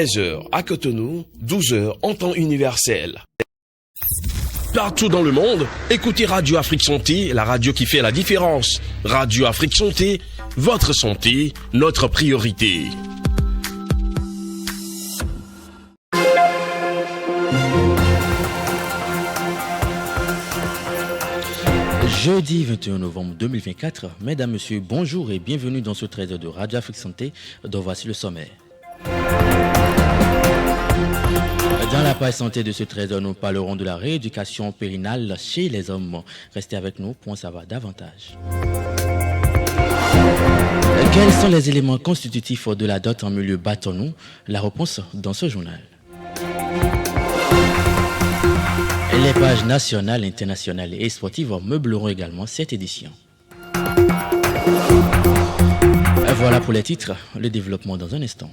13h à Cotonou, 12h en temps universel. Partout dans le monde, écoutez Radio Afrique Santé, la radio qui fait la différence. Radio Afrique Santé, votre santé, notre priorité. Jeudi 21 novembre 2024, mesdames, messieurs, bonjour et bienvenue dans ce 13h de Radio Afrique Santé, dont voici le sommaire. Dans la page santé de ce 13h, nous parlerons de la rééducation périnale chez les hommes. Restez avec nous pour en savoir davantage. Quels sont les éléments constitutifs de la dot en milieu bâtonnou? La réponse dans ce journal. Les pages nationales, internationales et sportives meubleront également cette édition. Voilà pour les titres, le développement dans un instant.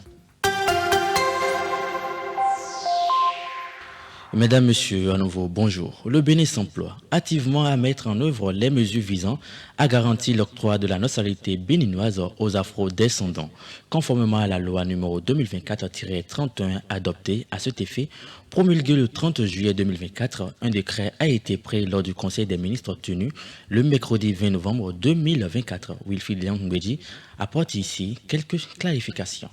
Mesdames, Messieurs, à nouveau, bonjour. Le Bénin s'emploie activement à mettre en œuvre les mesures visant à garantir l'octroi de la nationalité béninoise aux afro-descendants, conformément à la loi numéro 2024-31 adoptée à cet effet. Promulgué le 30 juillet 2024, un décret a été pris lors du Conseil des ministres tenu le mercredi 20 novembre 2024. Wilfried Liang-Ngweji apporte ici quelques clarifications.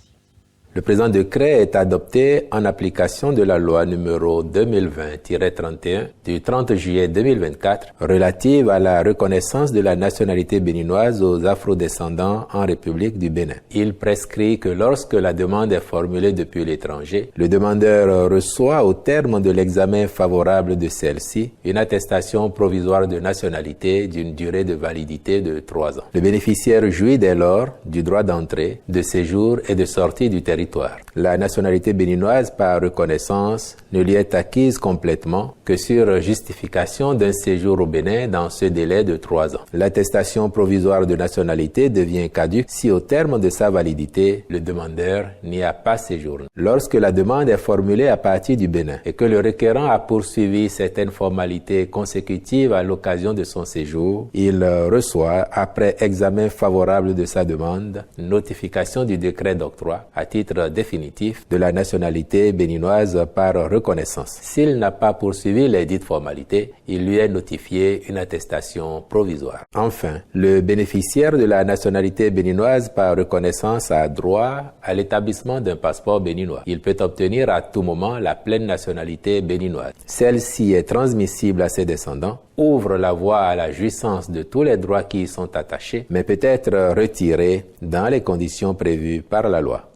Le présent décret est adopté en application de la loi numéro 2020-31 du 30 juillet 2024 relative à la reconnaissance de la nationalité béninoise aux afrodescendants en République du Bénin. Il prescrit que lorsque la demande est formulée depuis l'étranger, le demandeur reçoit au terme de l'examen favorable de celle-ci une attestation provisoire de nationalité d'une durée de validité de 3 ans. Le bénéficiaire jouit dès lors du droit d'entrée, de séjour et de sortie du territoire. La nationalité béninoise par reconnaissance ne lui est acquise complètement que sur justification d'un séjour au Bénin dans ce délai de 3 ans. L'attestation provisoire de nationalité devient caduque si au terme de sa validité, le demandeur n'y a pas séjourné. Lorsque la demande est formulée à partir du Bénin et que le requérant a poursuivi certaines formalités consécutives à l'occasion de son séjour, il reçoit, après examen favorable de sa demande, notification du décret d'octroi à titre définitif de la nationalité béninoise par reconnaissance. S'il n'a pas poursuivi les dites formalités, il lui est notifié une attestation provisoire. Enfin, le bénéficiaire de la nationalité béninoise par reconnaissance a droit à l'établissement d'un passeport béninois. Il peut obtenir à tout moment la pleine nationalité béninoise. Celle-ci est transmissible à ses descendants, ouvre la voie à la jouissance de tous les droits qui y sont attachés, mais peut être retirée dans les conditions prévues par la loi.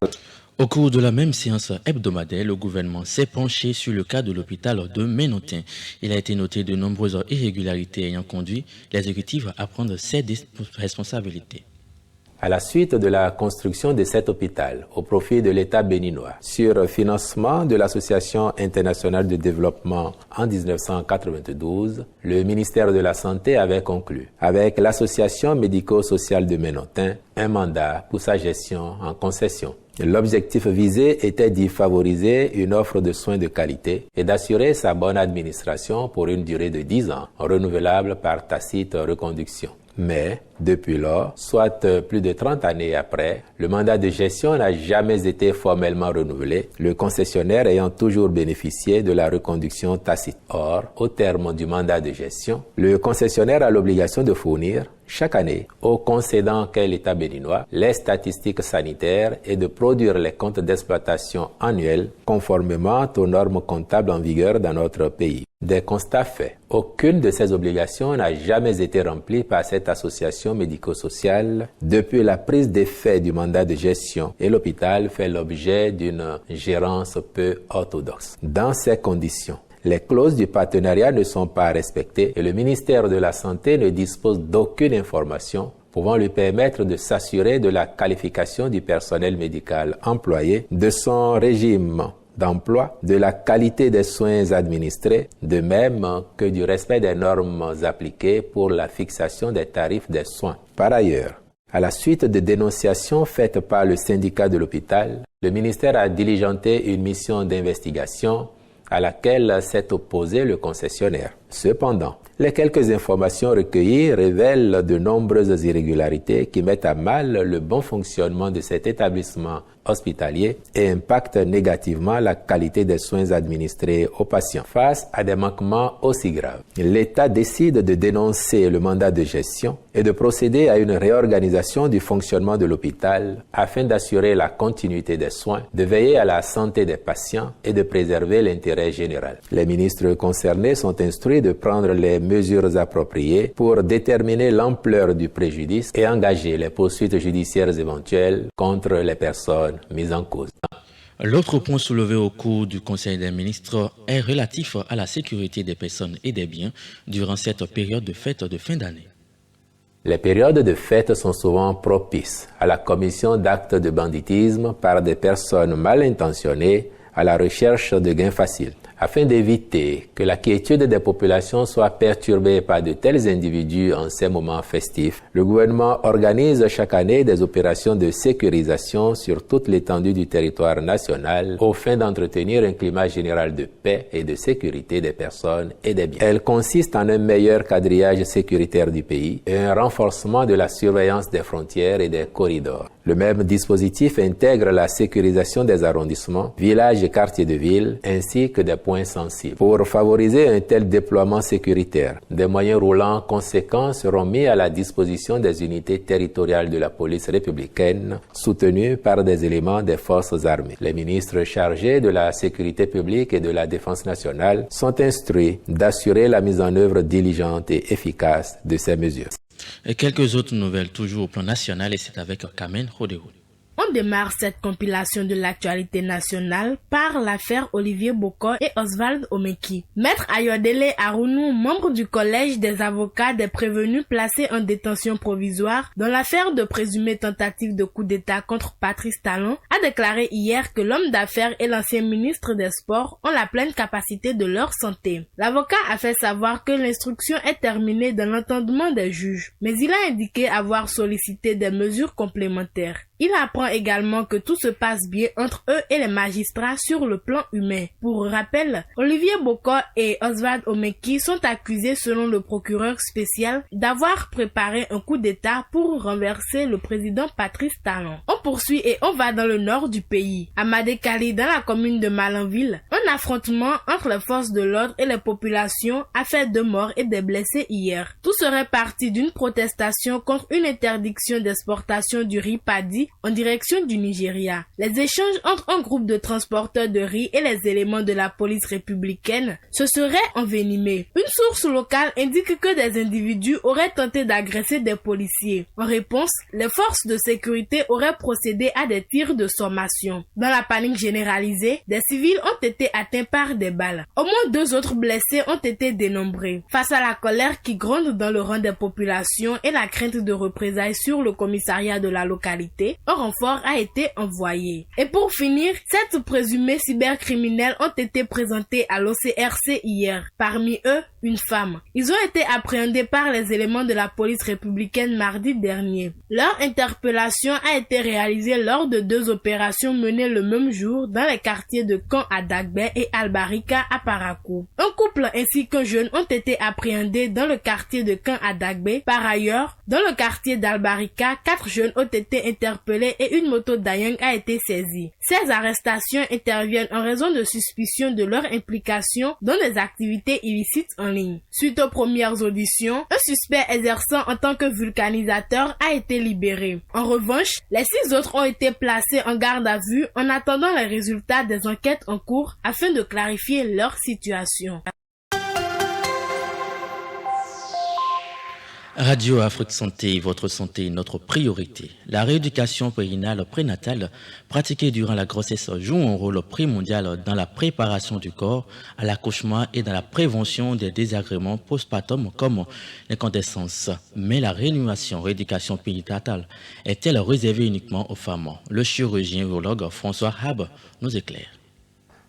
Au cours de la même séance hebdomadaire, le gouvernement s'est penché sur le cas de l'hôpital de Ménotin. Il a été noté de nombreuses irrégularités ayant conduit l'exécutif à prendre ses responsabilités. À la suite de la construction de cet hôpital au profit de l'État béninois, sur financement de l'Association internationale de développement en 1992, le ministère de la Santé avait conclu avec l'Association médico-sociale de Ménotin un mandat pour sa gestion en concession. L'objectif visé était d'y favoriser une offre de soins de qualité et d'assurer sa bonne administration pour une durée de 10 ans, renouvelable par tacite reconduction. Mais, depuis lors, soit plus de 30 années après, le mandat de gestion n'a jamais été formellement renouvelé, le concessionnaire ayant toujours bénéficié de la reconduction tacite. Or, au terme du mandat de gestion, le concessionnaire a l'obligation de fournir, chaque année, au concédant qu'est l'État béninois, les statistiques sanitaires et de produire les comptes d'exploitation annuels conformément aux normes comptables en vigueur dans notre pays. Des constats faits. Aucune de ces obligations n'a jamais été remplie par cette association médico-sociale depuis la prise d'effet du mandat de gestion et l'hôpital fait l'objet d'une gérance peu orthodoxe. Dans ces conditions, les clauses du partenariat ne sont pas respectées et le ministère de la Santé ne dispose d'aucune information pouvant lui permettre de s'assurer de la qualification du personnel médical employé, de son régime d'emploi, de la qualité des soins administrés, de même que du respect des normes appliquées pour la fixation des tarifs des soins. Par ailleurs, à la suite de dénonciations faites par le syndicat de l'hôpital, le ministère a diligenté une mission d'investigation à laquelle s'est opposé le concessionnaire. Cependant, les quelques informations recueillies révèlent de nombreuses irrégularités qui mettent à mal le bon fonctionnement de cet établissement hospitalier et impactent négativement la qualité des soins administrés aux patients. Face à des manquements aussi graves, l'État décide de dénoncer le mandat de gestion et de procéder à une réorganisation du fonctionnement de l'hôpital afin d'assurer la continuité des soins, de veiller à la santé des patients et de préserver l'intérêt général. Les ministres concernés sont instruits de prendre les mesures appropriées pour déterminer l'ampleur du préjudice et engager les poursuites judiciaires éventuelles contre les personnes mises en cause. L'autre point soulevé au cours du Conseil des ministres est relatif à la sécurité des personnes et des biens durant cette période de fête de fin d'année. Les périodes de fête sont souvent propices à la commission d'actes de banditisme par des personnes mal intentionnées à la recherche de gains faciles. Afin d'éviter que la quiétude des populations soit perturbée par de tels individus en ces moments festifs, le gouvernement organise chaque année des opérations de sécurisation sur toute l'étendue du territoire national aux fins d'entretenir un climat général de paix et de sécurité des personnes et des biens. Elle consiste en un meilleur quadrillage sécuritaire du pays et un renforcement de la surveillance des frontières et des corridors. Le même dispositif intègre la sécurisation des arrondissements, villages et quartiers de ville, ainsi que des points sensibles. Pour favoriser un tel déploiement sécuritaire, des moyens roulants conséquents seront mis à la disposition des unités territoriales de la police républicaine, soutenues par des éléments des forces armées. Les ministres chargés de la sécurité publique et de la défense nationale sont instruits d'assurer la mise en œuvre diligente et efficace de ces mesures. Et quelques autres nouvelles toujours au plan national et c'est avec Kamen Rodéo. On démarre cette compilation de l'actualité nationale par l'affaire Olivier Bokor et Oswald Omeki. Maître Ayodele Arounou, membre du collège des avocats des prévenus placés en détention provisoire dans l'affaire de présumée tentative de coup d'État contre Patrice Talon, a déclaré hier que l'homme d'affaires et l'ancien ministre des Sports ont la pleine capacité de leur santé. L'avocat a fait savoir que l'instruction est terminée dans l'entendement des juges, mais il a indiqué avoir sollicité des mesures complémentaires. Il apprend également que tout se passe bien entre eux et les magistrats sur le plan humain. Pour rappel, Olivier Bokor et Oswald Omeki sont accusés selon le procureur spécial d'avoir préparé un coup d'État pour renverser le président Patrice Talon. On poursuit et on va dans le nord du pays. À Madekali, dans la commune de Malanville, un affrontement entre les forces de l'ordre et les populations a fait 2 morts et des blessés hier. Tout serait parti d'une protestation contre une interdiction d'exportation du riz paddy en direction du Nigeria. Les échanges entre un groupe de transporteurs de riz et les éléments de la police républicaine se seraient envenimés. Une source locale indique que des individus auraient tenté d'agresser des policiers. En réponse, les forces de sécurité auraient procédé à des tirs de sommation. Dans la panique généralisée, des civils ont été atteints par des balles. Au moins 2 autres blessés ont été dénombrés. Face à la colère qui gronde dans le rang des populations et la crainte de représailles sur le commissariat de la localité, un renfort a été envoyé. Et pour finir, 7 présumés cybercriminels ont été présentés à l'OCRC hier. Parmi eux, une femme. Ils ont été appréhendés par les éléments de la police républicaine mardi dernier. Leur interpellation a été réalisée lors de 2 opérations menées le même jour dans les quartiers de Camp à Dagbé et Albarika à Parakou. Un couple ainsi qu'un jeune ont été appréhendés dans le quartier de Camp à Dagbé. Par ailleurs, dans le quartier d'Albarika, 4 jeunes ont été interpellés et une moto Dayang a été saisie. Ces arrestations interviennent en raison de suspicions de leur implication dans des activités illicites en ligne. Suite aux premières auditions, un suspect exerçant en tant que vulcanisateur a été libéré. En revanche, les 6 autres ont été placés en garde à vue en attendant les résultats des enquêtes en cours afin de clarifier leur situation. Radio Afrique Santé, votre santé, notre priorité. La rééducation périnale prénatale pratiquée durant la grossesse joue un rôle primordial dans la préparation du corps à l'accouchement et dans la prévention des désagréments postpartum comme l'incandescence. Mais la rééducation périnatale est-elle réservée uniquement aux femmes? Le chirurgien urologue François Hab nous éclaire.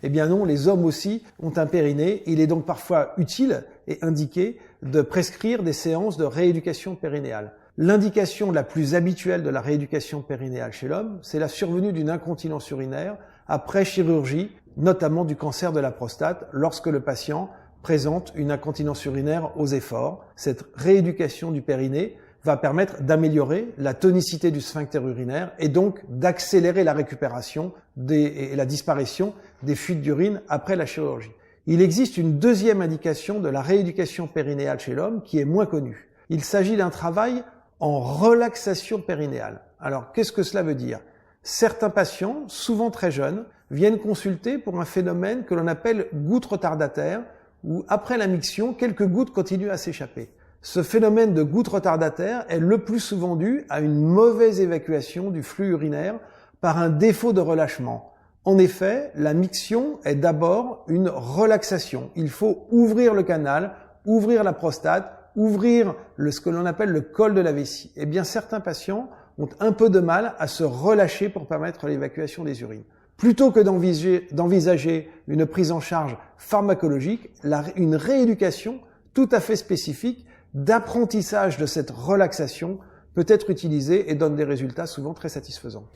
Eh bien non, les hommes aussi ont un périnée. Il est donc parfois utile et indiqué de prescrire des séances de rééducation périnéale. L'indication la plus habituelle de la rééducation périnéale chez l'homme, c'est la survenue d'une incontinence urinaire après chirurgie, notamment du cancer de la prostate, lorsque le patient présentent une incontinence urinaire aux efforts. Cette rééducation du périnée va permettre d'améliorer la tonicité du sphincter urinaire et donc d'accélérer la récupération et la disparition des fuites d'urine après la chirurgie. Il existe une deuxième indication de la rééducation périnéale chez l'homme qui est moins connue. Il s'agit d'un travail en relaxation périnéale. Alors, qu'est-ce que cela veut dire ? Certains patients, souvent très jeunes, viennent consulter pour un phénomène que l'on appelle goutte retardataire, où après la miction, quelques gouttes continuent à s'échapper. Ce phénomène de goutte retardataire est le plus souvent dû à une mauvaise évacuation du flux urinaire par un défaut de relâchement. En effet, la miction est d'abord une relaxation. Il faut ouvrir le canal, ouvrir la prostate, ouvrir ce que l'on appelle le col de la vessie. Eh bien, certains patients ont un peu de mal à se relâcher pour permettre l'évacuation des urines. Plutôt que d'envisager une prise en charge pharmacologique, une rééducation tout à fait spécifique d'apprentissage de cette relaxation peut être utilisée et donne des résultats souvent très satisfaisants.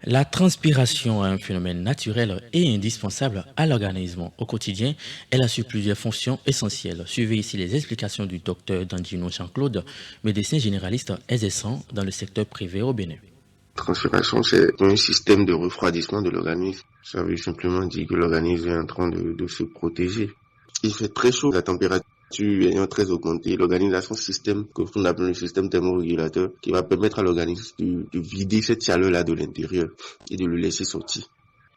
La transpiration est un phénomène naturel et indispensable à l'organisme. Au quotidien, elle assure plusieurs fonctions essentielles. Suivez ici les explications du docteur Dandino Jean-Claude, médecin généraliste exerçant dans le secteur privé au Bénin. La transpiration, c'est un système de refroidissement de l'organisme. Ça veut simplement dire que l'organisme est en train de se protéger. Il fait très chaud, la température ayant très augmenté, l'organisme a son système, que l'on appelle le système thermorégulateur, qui va permettre à l'organisme de vider cette chaleur-là de l'intérieur et de le laisser sortir.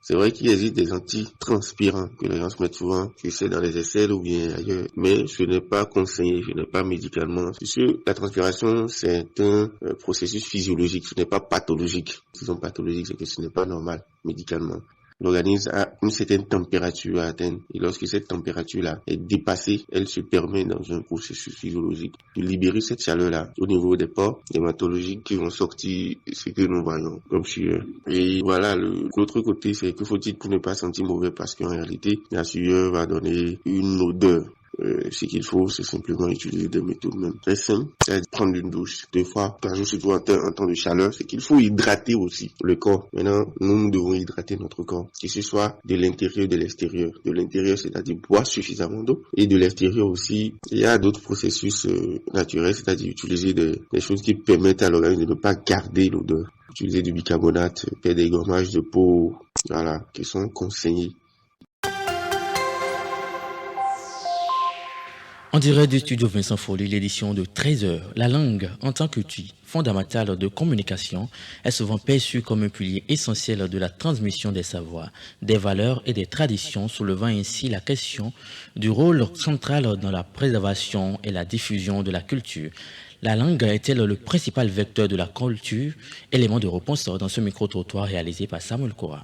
C'est vrai qu'il existe des antitranspirants que les gens se mettent souvent, que c'est dans les aisselles ou bien ailleurs, mais ce n'est pas conseillé, ce n'est pas médicalement. Parce que la transpiration, c'est un processus physiologique, ce n'est pas pathologique. Si c'est pathologique, c'est que ce n'est pas normal médicalement. L'organisme a une certaine température à atteindre et lorsque cette température-là est dépassée, elle se permet dans un processus physiologique de libérer cette chaleur-là au niveau des pores hématologiques qui vont sortir ce que nous voyons comme sueur. Et voilà, l'autre côté, c'est que faut-il pour ne pas sentir mauvais parce qu'en réalité, la sueur va donner une odeur. Ce qu'il faut, c'est simplement utiliser des méthodes même très simples, c'est prendre une douche 2 fois par jour, surtout en temps de chaleur. C'est qu'il faut hydrater aussi le corps. Maintenant, nous devons hydrater notre corps, que ce soit de l'intérieur et de l'extérieur. De l'intérieur, c'est-à-dire boire suffisamment d'eau, et de l'extérieur aussi, il y a d'autres processus naturels, c'est-à-dire utiliser des choses qui permettent à l'organisme de ne pas garder l'odeur. Utiliser du bicarbonate, faire des gommages de peau, voilà, qui sont conseillés. En direct du studio Vincent Folly, l'édition de 13h, la langue, en tant qu'outil fondamental de communication, est souvent perçue comme un pilier essentiel de la transmission des savoirs, des valeurs et des traditions, soulevant ainsi la question du rôle central dans la préservation et la diffusion de la culture. La langue est-elle le principal vecteur de la culture? Élément de réponse dans ce micro-trottoir réalisé par Samuel Koura.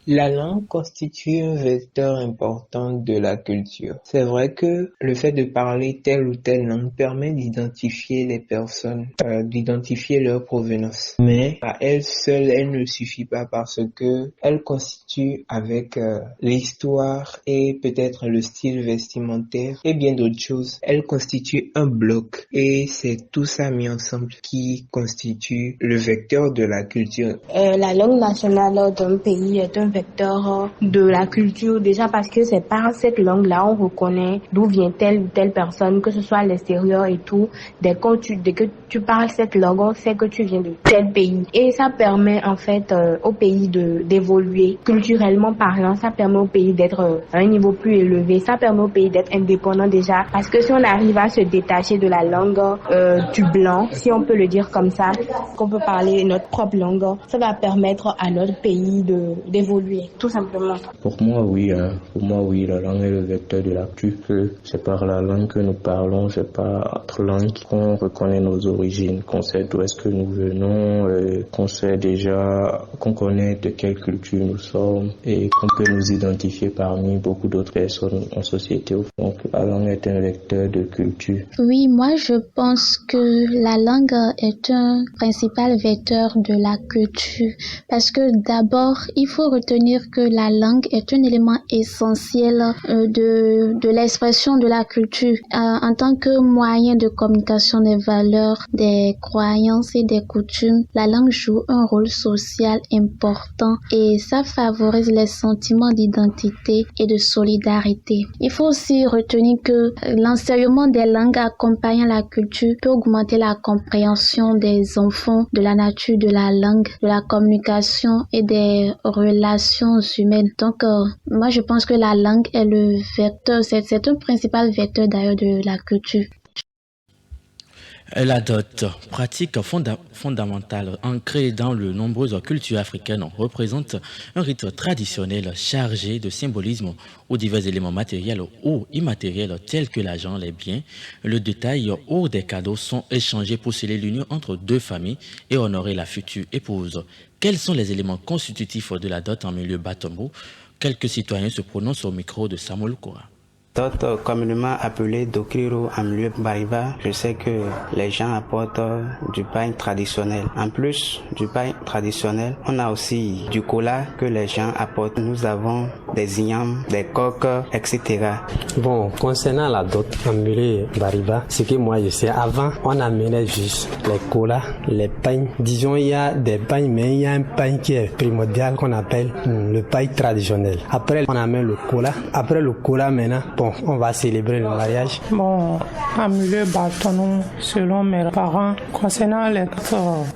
La langue constitue un vecteur important de la culture. C'est vrai que le fait de parler telle ou telle langue permet d'identifier les personnes, d'identifier leur provenance. Mais à elle seule, elle ne suffit pas parce que elle constitue avec l'histoire et peut-être le style vestimentaire et bien d'autres choses. Elle constitue un bloc et c'est tout ça mis ensemble qui constitue le vecteur de la culture. La langue nationale d'un pays est un vecteur de la culture, déjà parce que c'est par cette langue-là on reconnaît d'où vient telle ou telle personne, que ce soit à l'extérieur et tout. Dès que tu parles cette langue, on sait que tu viens de tel pays. Et ça permet en fait au pays d'évoluer culturellement parlant. Ça permet au pays d'être à un niveau plus élevé. Ça permet au pays d'être indépendant déjà. Parce que si on arrive à se détacher de la langue du blanc, si on peut le dire comme ça, qu'on peut parler notre propre langue, ça va permettre à notre pays d'évoluer, tout simplement. Pour moi, oui, la langue est le vecteur de la culture. C'est par la langue que nous parlons, c'est par notre langue qu'on reconnaît nos origines, qu'on sait d'où est-ce que nous venons, qu'on sait déjà, qu'on connaît de quelle culture nous sommes et qu'on peut nous identifier parmi beaucoup d'autres personnes en société. Donc, la langue est un vecteur de culture. Oui, moi je pense que la langue est un principal vecteur de la culture parce que d'abord, il faut retenir retenir que la langue est un élément essentiel de l'expression de la culture. En tant que moyen de communication des valeurs, des croyances et des coutumes, la langue joue un rôle social important et ça favorise les sentiments d'identité et de solidarité. Il faut aussi retenir que l'enseignement des langues accompagnant la culture peut augmenter la compréhension des enfants de la nature de la langue, de la communication et des relations humaines. Donc, moi, je pense que la langue est le vecteur, c'est un principal vecteur d'ailleurs de la culture. La dot, pratique fondamentale ancrée dans de nombreuses cultures africaines, représente un rite traditionnel chargé de symbolisme où divers éléments matériels ou immatériels tels que l'argent, les biens, le détail ou des cadeaux sont échangés pour sceller l'union entre deux familles et honorer la future épouse. Quels sont les éléments constitutifs de la dot en milieu Batombo? Quelques citoyens se prononcent au micro de Samuel Koura. Dot, communément appelé Dokiro en milieu Bariba, je sais que les gens apportent du pain traditionnel. En plus du pain traditionnel, on a aussi du cola que les gens apportent. Nous avons des ignames, des coques, etc. Bon, concernant la dot en milieu Bariba, ce que moi je sais, avant, on amenait juste les colas, les pains. Disons, il y a des pains, mais il y a un pain qui est primordial qu'on appelle le pain traditionnel. Après, on amène le cola. Après le cola, maintenant, on va célébrer le mariage. Bon, en milieu Batonou, selon mes parents, concernant les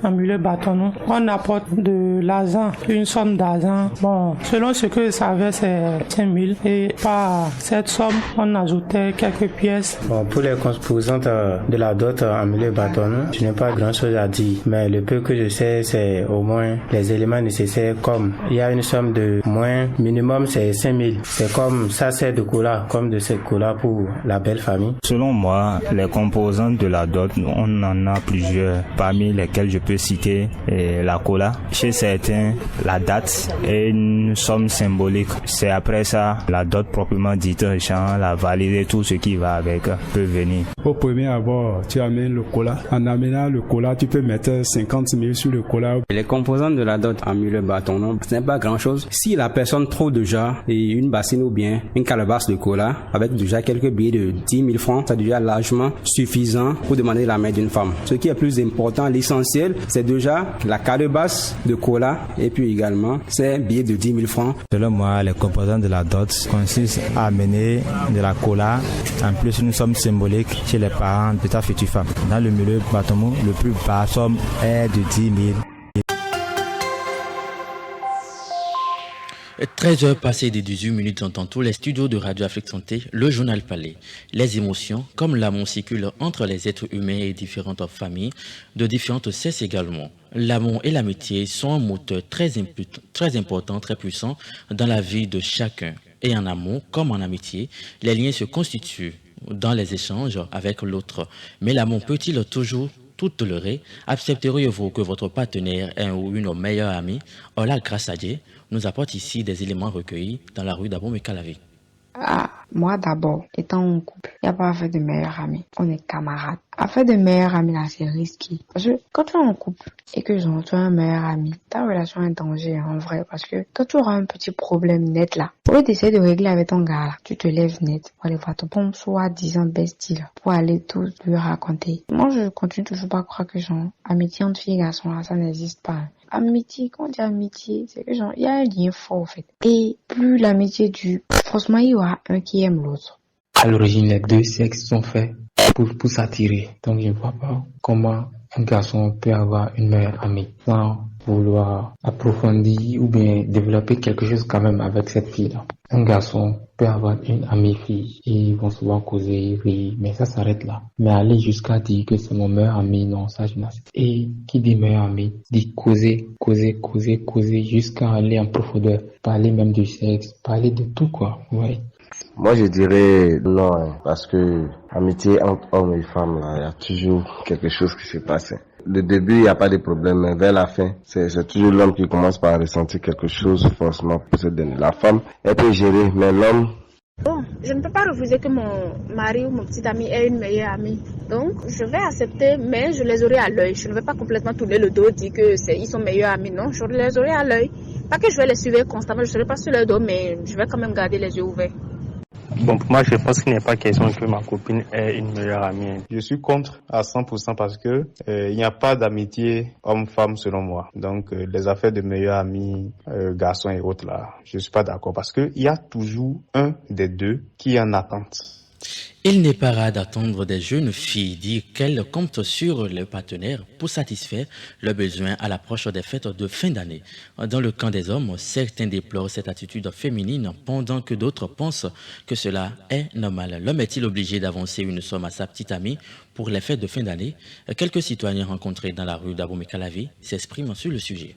en milieu Batonou, on apporte de l'argent, une somme d'argent. Bon, selon ce que ça avait, c'est 5 000. Et par cette somme, on ajoutait quelques pièces. Bon, pour les composantes de la dot en milieu Batonou, je n'ai pas grand chose à dire. Mais le peu que je sais, c'est au moins les éléments nécessaires comme il y a une somme de moins, minimum c'est 5 000. C'est comme ça, c'est de cola, comme de cette cola pour la belle famille. Selon moi, les composantes de la dot, on en a plusieurs, parmi lesquelles je peux citer la cola. Chez certains, la date est une somme symbolique. C'est après ça, la dot proprement dite, genre la validée, tout ce qui va avec peut venir. Au premier abord, tu amènes le cola. En amenant le cola, tu peux mettre 50 000 sur le cola. Les composantes de la dot en milieu bâton, ce n'est pas grand chose. Si la personne trouve déjà une bassine ou bien une calebasse de cola, avec déjà quelques billets de 10 000 francs, c'est déjà largement suffisant pour demander la main d'une femme. Ce qui est plus important, l'essentiel, c'est déjà la calebasse de cola et puis également ces billets de 10 000 francs. Selon moi, les composants de la dot consistent à amener de la cola, en plus une somme symbolique chez les parents de ta future femme. Dans le milieu Batomo, le plus bas somme est de 10 000. 13h passées des 18 minutes dans tous les studios de Radio Afrique Santé, le journal Palais. Les émotions, comme l'amour, circulent entre les êtres humains et différentes familles, de différentes sexes également. L'amour et l'amitié sont un moteur très important, très puissant dans la vie de chacun. Et en amour, comme en amitié, les liens se constituent dans les échanges avec l'autre. Mais l'amour peut-il toujours tout tolérer? Accepteriez-vous que votre partenaire ait un ou une meilleure amie? Or là, grâce à Dieu, nous apporte ici des éléments recueillis dans la rue d'Abomey-Calavi. Moi d'abord, étant en couple, il n'y a pas affaire de meilleurs amis. On est camarades. Affaire de meilleurs amis là, c'est risqué. Parce que quand tu es en couple et que genre, tu as un meilleur ami, ta relation est en danger en vrai. Parce que quand tu auras un petit problème net là, au lieu d'essayer de régler avec ton gars là, tu te lèves net pour aller voir ton bon soi-disant bestie là, pour aller tout lui raconter. Moi, je continue toujours pas à croire que genre, amitié entre filles et garçons là, ça n'existe pas. Amitié, quand on dit amitié, c'est que genre, il y a un lien fort en fait. Et plus l'amitié dure, forcément il y aura un qui aime l'autre. À l'origine, les deux sexes sont faits pour s'attirer. Donc je ne vois pas comment un garçon peut avoir une meilleure amie sans vouloir approfondir ou bien développer quelque chose quand même avec cette fille-là. Un garçon peut avoir une amie fille et ils vont souvent causer, rire, mais ça s'arrête là. Mais aller jusqu'à dire que c'est mon meilleur ami, non, ça je n'accepte pas. Et qui dit meilleur ami, dit causer jusqu'à aller en profondeur, parler même du sexe, parler de tout quoi, ouais. Moi je dirais non, parce que amitié entre hommes et femmes, là, il y a toujours quelque chose qui se passe. Le début, il n'y a pas de problème, mais vers la fin, c'est toujours l'homme qui commence par ressentir quelque chose forcément pour se donner. La femme, elle peut gérer, mais l'homme... Bon, je ne peux pas refuser que mon mari ou mon petit ami ait une meilleure amie. Donc, je vais accepter, mais je les aurai à l'œil. Je ne vais pas complètement tourner le dos, dire que ils sont meilleurs amis. Non, je les aurai à l'œil. Pas que je vais les suivre constamment, je ne serai pas sur leur dos, mais je vais quand même garder les yeux ouverts. Bon, pour moi, je pense qu'il n'est pas question que ma copine ait une meilleure amie. Je suis contre à 100% parce que il n'y a pas d'amitié homme-femme selon moi. Donc, les affaires de meilleurs amis, garçons et autres là, je suis pas d'accord parce que il y a toujours un des deux qui est en attente. Il n'est pas rare d'attendre des jeunes filles dire qu'elles comptent sur leurs partenaires pour satisfaire leurs besoins à l'approche des fêtes de fin d'année. Dans le camp des hommes, certains déplorent cette attitude féminine pendant que d'autres pensent que cela est normal. L'homme est-il obligé d'avancer une somme à sa petite amie pour les fêtes de fin d'année? Quelques citoyens rencontrés dans la rue d'Abomey-Calavi s'expriment sur le sujet.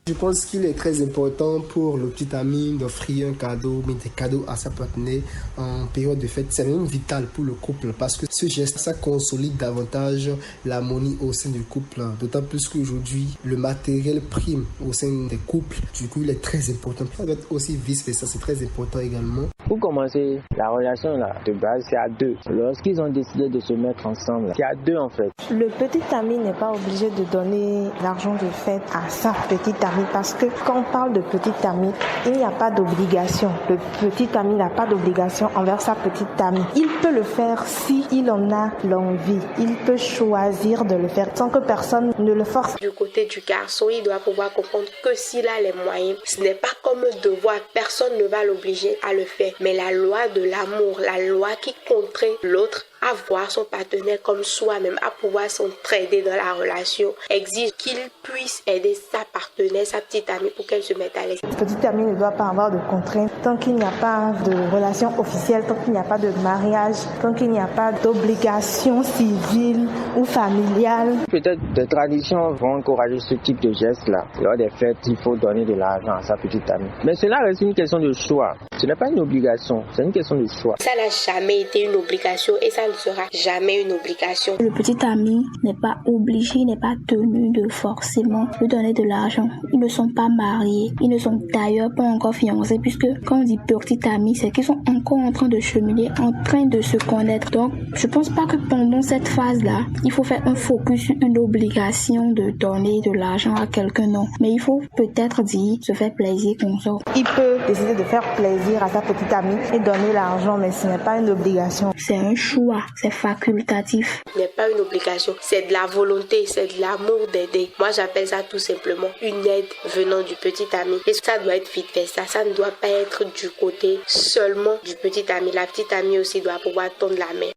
Je pense qu'il est très important pour le petit ami d'offrir un cadeau, mais des cadeaux à sa partenaire en période de fête. C'est même vital pour le couple parce que ce geste, ça consolide davantage l'harmonie au sein du couple. D'autant plus qu'aujourd'hui, le matériel prime au sein des couples. Du coup, il est très important. Ça doit être aussi vice-versa, c'est très important également. Pour commencer, la relation là, de base, c'est à deux. Lorsqu'ils ont décidé de se mettre ensemble, c'est à deux en fait. Le petit ami n'est pas obligé de donner l'argent de fête à sa petite amie parce que quand on parle de petit ami, il n'y a pas d'obligation. Le petit ami n'a pas d'obligation envers sa petite amie. Il peut le faire si il en a l'envie. Il peut choisir de le faire sans que personne ne le force. Du côté du garçon, il doit pouvoir comprendre que s'il a les moyens, ce n'est pas comme un devoir. Personne ne va l'obliger à le faire. Mais la loi de l'amour, la loi qui contraint l'autre à voir son partenaire comme soi-même, à pouvoir s'entraider dans la relation, exige qu'il puisse aider sa partenaire, sa petite amie pour qu'elle se mette à l'aise. Le petit ami ne doit pas avoir de contraintes tant qu'il n'y a pas de relation officielle, tant qu'il n'y a pas de mariage, tant qu'il n'y a pas d'obligation civile ou familiale. Peut-être des traditions vont encourager ce type de geste-là. Lors des fêtes, il faut donner de l'argent à sa petite amie. Mais cela reste une question de choix. Ce n'est pas une obligation, c'est une question de choix. Ça n'a jamais été une obligation et ça ne sera jamais une obligation. Le petit ami n'est pas obligé, n'est pas tenu de forcément lui donner de l'argent. Ils ne sont pas mariés, ils ne sont d'ailleurs pas encore fiancés puisque quand on dit petit ami, c'est qu'ils sont encore en train de cheminer, en train de se connaître. Donc, je pense pas que pendant cette phase-là, il faut faire un focus sur une obligation de donner de l'argent à quelqu'un, non. Mais il faut peut-être dire, se faire plaisir comme ça. Il peut décider de faire plaisir à sa petite amie et donner l'argent, mais ce n'est pas une obligation. C'est un choix, c'est facultatif. Ce n'est pas une obligation, c'est de la volonté, c'est de l'amour d'aider. Moi, j'appelle ça tout simplement une aide venant du petit ami. Et ça doit être vite fait, ça ne doit pas être du côté seulement du petit ami. La petite amie aussi doit pouvoir tendre la main.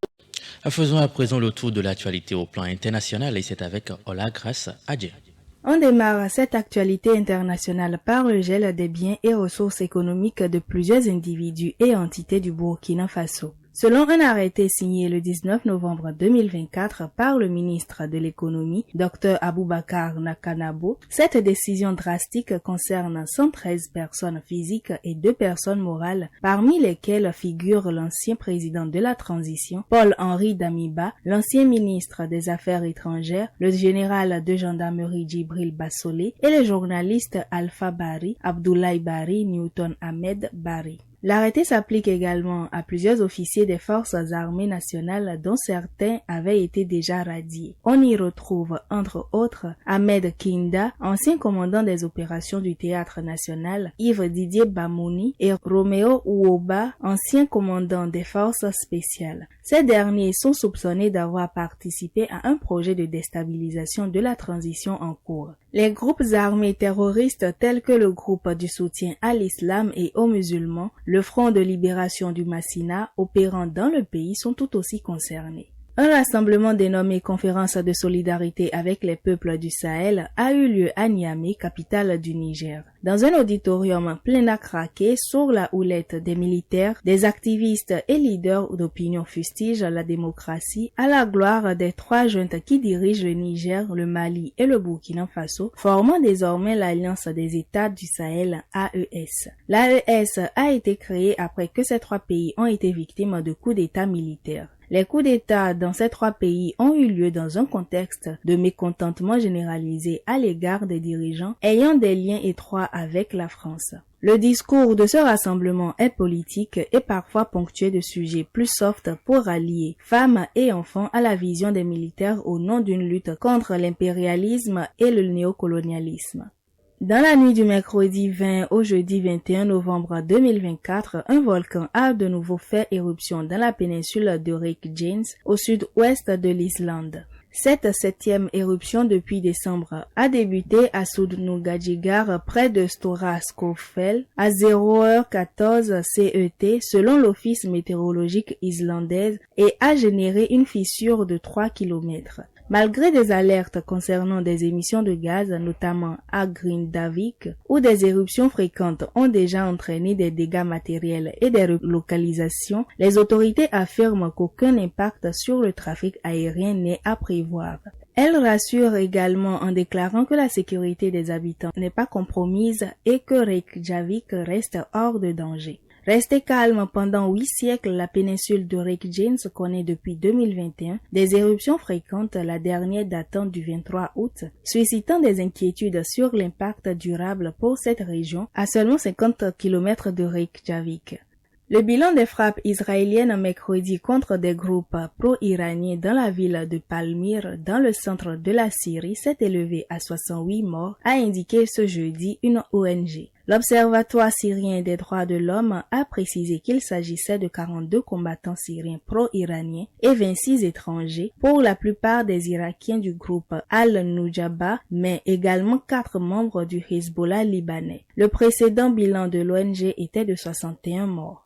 Faisons à présent le tour de l'actualité au plan international et c'est avec Ola Grace Adje. On démarre cette actualité internationale par le gel des biens et ressources économiques de plusieurs individus et entités du Burkina Faso. Selon un arrêté signé le 19 novembre 2024 par le ministre de l'économie, Dr Aboubakar Nakanabo, cette décision drastique concerne 113 personnes physiques et 2 personnes morales, parmi lesquelles figurent l'ancien président de la transition, Paul-Henri Damiba, l'ancien ministre des Affaires étrangères, le général de gendarmerie Djibril Bassolé et les journalistes Alpha Bari, Abdoulaye Bari, Newton Ahmed Bari. L'arrêté s'applique également à plusieurs officiers des forces armées nationales dont certains avaient été déjà radiés. On y retrouve entre autres Ahmed Kinda, ancien commandant des opérations du Théâtre national, Yves Didier Bamouni et Roméo Ouoba, ancien commandant des forces spéciales. Ces derniers sont soupçonnés d'avoir participé à un projet de déstabilisation de la transition en cours. Les groupes armés terroristes tels que le groupe du soutien à l'islam et aux musulmans, le Front de libération du Massina opérant dans le pays sont tout aussi concernés. Un rassemblement dénommé Conférence de solidarité avec les peuples du Sahel a eu lieu à Niamey, capitale du Niger. Dans un auditorium plein à craquer, sur la houlette des militaires, des activistes et leaders d'opinion fustigent la démocratie à la gloire des 3 juntes qui dirigent le Niger, le Mali et le Burkina Faso, formant désormais l'Alliance des États du Sahel, AES. L'AES a été créée après que ces 3 pays ont été victimes de coups d'État militaires. Les coups d'État dans ces 3 pays ont eu lieu dans un contexte de mécontentement généralisé à l'égard des dirigeants ayant des liens étroits avec la France. Le discours de ce rassemblement est politique et parfois ponctué de sujets plus soft pour rallier femmes et enfants à la vision des militaires au nom d'une lutte contre l'impérialisme et le néocolonialisme. Dans la nuit du mercredi 20 au jeudi 21 novembre 2024, un volcan a de nouveau fait éruption dans la péninsule de Reykjanes, au sud-ouest de l'Islande. Cette 7e éruption depuis décembre a débuté à Sudnugajigar près de Stora Skofel à 0h14 CET selon l'office météorologique islandaise et a généré une fissure de 3 km. Malgré des alertes concernant des émissions de gaz, notamment à Grindavik, où des éruptions fréquentes ont déjà entraîné des dégâts matériels et des relocalisations, les autorités affirment qu'aucun impact sur le trafic aérien n'est à prévoir. Elles rassurent également en déclarant que la sécurité des habitants n'est pas compromise et que Reykjavik reste hors de danger. Restée calme pendant 8 siècles, la péninsule de Reykjanes connaît depuis 2021 des éruptions fréquentes, la dernière datant du 23 août, suscitant des inquiétudes sur l'impact durable pour cette région à seulement 50 km de Reykjavik. Le bilan des frappes israéliennes mercredi contre des groupes pro-iraniens dans la ville de Palmyre, dans le centre de la Syrie, s'est élevé à 68 morts, a indiqué ce jeudi une ONG. L'Observatoire syrien des droits de l'homme a précisé qu'il s'agissait de 42 combattants syriens pro-iraniens et 26 étrangers, pour la plupart des Irakiens du groupe Al-Nujaba, mais également 4 membres du Hezbollah libanais. Le précédent bilan de l'ONG était de 61 morts.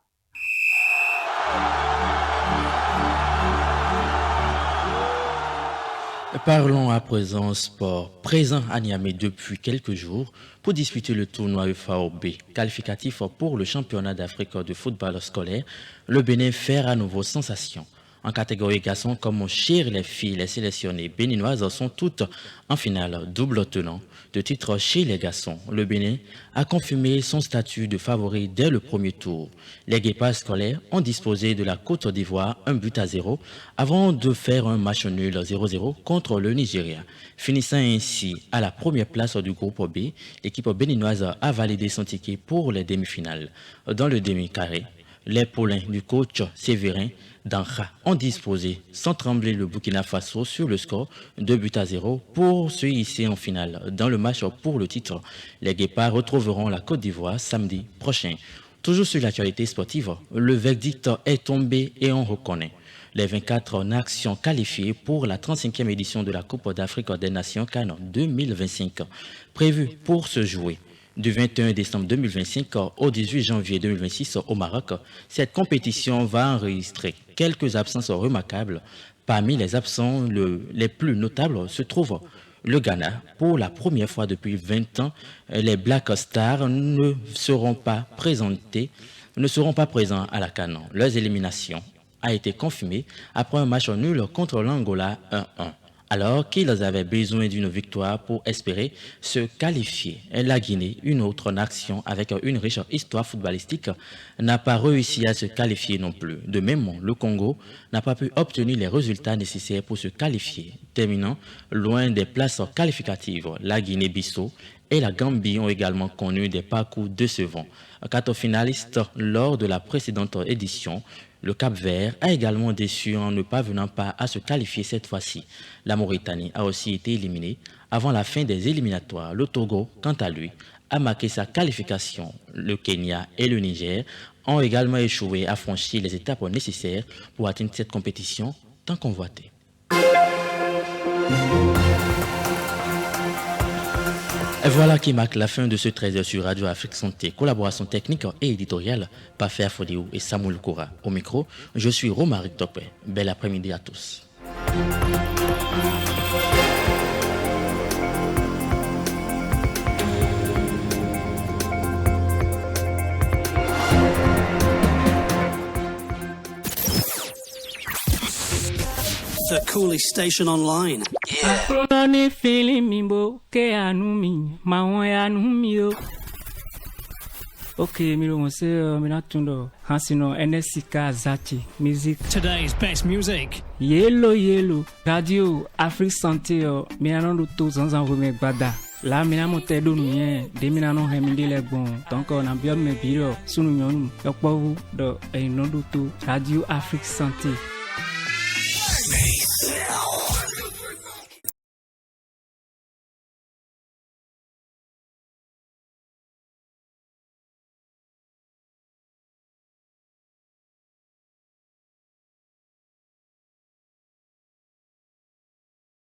Parlons à présent sport. Présent à Niamey depuis quelques jours pour disputer le tournoi UFAOB qualificatif pour le championnat d'Afrique de football scolaire, le Bénin fait à nouveau sensation. En catégorie garçons comme chez les filles, les sélectionnées béninoises sont toutes en finale double tenant de titre chez les garçons. Le Bénin a confirmé son statut de favori dès le premier tour. Les guépards scolaires ont disposé de la Côte d'Ivoire 1-0 avant de faire un match nul 0-0 contre le Nigeria. Finissant ainsi à la première place du groupe B, l'équipe béninoise a validé son ticket pour les demi-finales. Dans le demi-carré, les poulains du coach Séverin Danra ont disposé sans trembler le Burkina Faso sur le score 2-0 pour se hisser en finale. Dans le match pour le titre, les Guépards retrouveront la Côte d'Ivoire samedi prochain. Toujours sur l'actualité sportive, le verdict est tombé et on reconnaît les 24 nations qualifiées pour la 35e édition de la Coupe d'Afrique des Nations CAN 2025, prévue pour se jouer du 21 décembre 2025 au 18 janvier 2026 au Maroc. Cette compétition va enregistrer quelques absences remarquables. Parmi les absents les plus notables se trouve le Ghana. Pour la première fois depuis 20 ans, les Black Stars ne seront pas présents à la CAN. Leur élimination a été confirmée après un match nul contre l'Angola 1-1. Alors qu'ils avaient besoin d'une victoire pour espérer se qualifier. La Guinée, une autre nation avec une riche histoire footballistique, n'a pas réussi à se qualifier non plus. De même, le Congo n'a pas pu obtenir les résultats nécessaires pour se qualifier, terminant loin des places qualificatives. La Guinée-Bissau et la Gambie ont également connu des parcours décevants. Quant aux finalistes lors de la précédente édition, le Cap-Vert a également déçu en ne parvenant pas à se qualifier cette fois-ci. La Mauritanie a aussi été éliminée avant la fin des éliminatoires. Le Togo, quant à lui, a marqué sa qualification. Le Kenya et le Niger ont également échoué à franchir les étapes nécessaires pour atteindre cette compétition tant convoitée. Et voilà qui marque la fin de ce 13h sur Radio Afrique Santé. Collaboration technique et éditoriale par Fer Fodéou et Samuel Koura. Au micro, je suis Romaric Topé. Bel après-midi à tous. The coolest station online. Today's best music. Yellow. Radio Afrique Santé. Minano to zanzan reme gbada. La minamo te do nien. De minano heminde le bon. Donc on a bien me biro. Sunu nyonu. Yokpo do e no do to Radio Afrique Santé.